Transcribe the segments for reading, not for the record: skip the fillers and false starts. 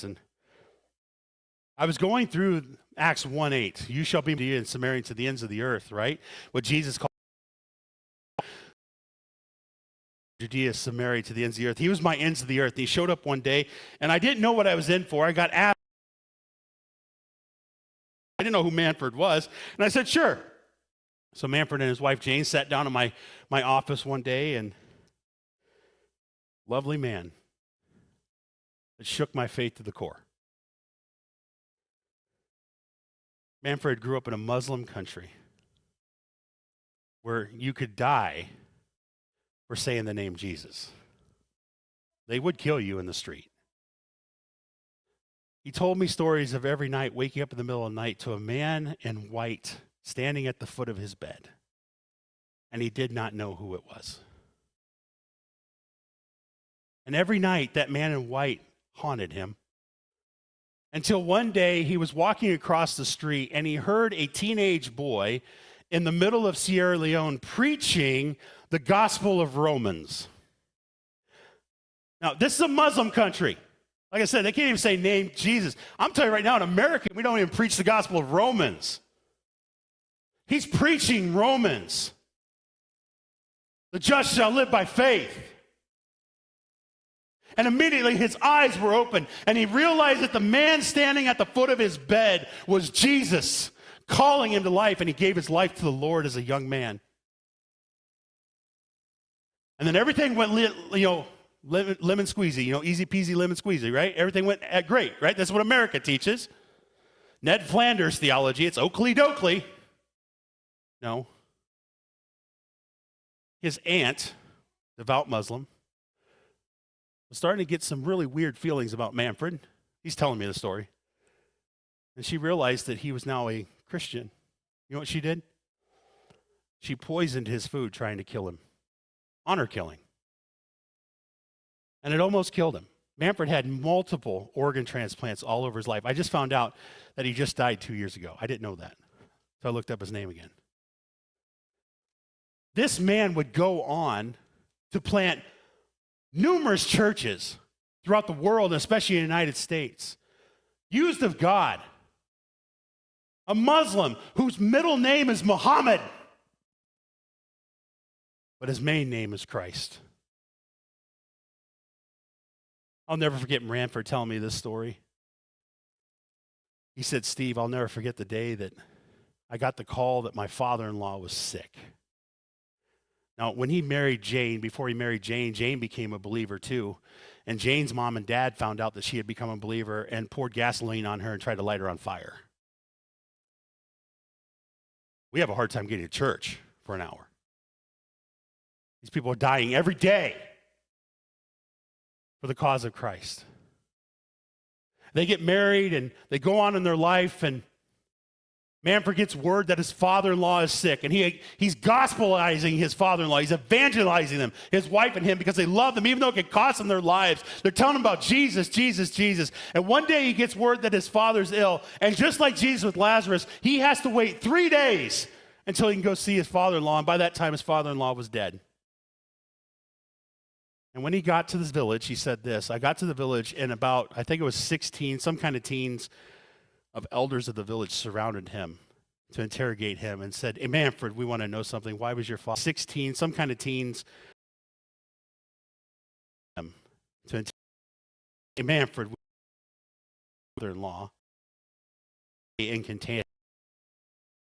And I was going through Acts 1:8. You shall be Judea and Samaria to the ends of the earth, right? What Jesus called Judea, Samaria to the ends of the earth. He was my ends of the earth. He showed up one day, and I didn't know what I was in for. I got asked. I didn't know who Manford was, and I said, sure. So Manford and his wife Jane sat down in my office one day, and lovely man. It shook my faith to the core. Manfred grew up in a Muslim country where you could die for saying the name Jesus. They would kill you in the street. He told me stories of every night waking up in the middle of the night to a man in white standing at the foot of his bed, and he did not know who it was. And every night that man in white haunted him until one day he was walking across the street and he heard a teenage boy in the middle of Sierra Leone preaching the gospel of Romans. Now, this is a Muslim country. Like I said, they can't even say name Jesus. I'm telling you right now, in America, we don't even preach the gospel of Romans. He's preaching Romans. The just shall live by faith. And immediately his eyes were open, and he realized that the man standing at the foot of his bed was Jesus, calling him to life, and he gave his life to the Lord as a young man. And then everything went, lemon squeezy, easy peasy lemon squeezy, right? Everything went great, right? That's what America teaches. Ned Flanders theology, it's Oakley Dokley. No. His aunt, devout Muslim, was starting to get some really weird feelings about Manfred. He's telling me the story. And she realized that he was now a Christian. You know what she did? She poisoned his food trying to kill him. Honor killing. And it almost killed him. Manfred had multiple organ transplants all over his life. I just found out that he just died 2 years ago. I didn't know that. So I looked up his name again. This man would go on to plant numerous churches throughout the world, especially in the United States. Used of God. A Muslim whose middle name is Muhammad, but his main name is Christ. I'll never forget Manfred telling me this story. He said, Steve, I'll never forget the day that I got the call that my father-in-law was sick. Now, when he married Jane, before he married Jane, Jane became a believer too. And Jane's mom and dad found out that she had become a believer and poured gasoline on her and tried to light her on fire. We have a hard time getting to church for an hour. These people are dying every day for the cause of Christ. They get married and they go on in their life, and Manfred gets word that his father-in-law is sick, and he's gospelizing his father-in-law. He's evangelizing them, his wife and him, because they love them, even though it could cost them their lives. They're telling him about Jesus, Jesus, Jesus. And one day he gets word that his father's ill, and just like Jesus with Lazarus, he has to wait 3 days until he can go see his father-in-law, and by that time his father-in-law was dead. And when he got to this village, he said this, I got to the village, and about, I think it was 16, some kind of teens, of elders of the village surrounded him to interrogate him and said, hey, Manfred, we want to know something. Why was your father 16, some kind of teens, to interrogate, hey, Manfred, mother-in-law, incantation,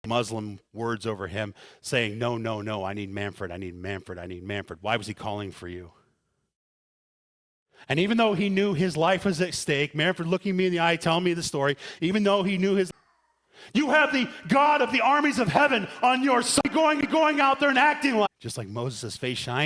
Muslim words over him saying, no, no, no, I need Manfred, I need Manfred, I need Manfred. Why was he calling for you? And even though he knew his life was at stake, Manfred looking me in the eye, telling me the story, even though he knew you have the God of the armies of heaven on your side, going out there and acting like, just like Moses' face shined.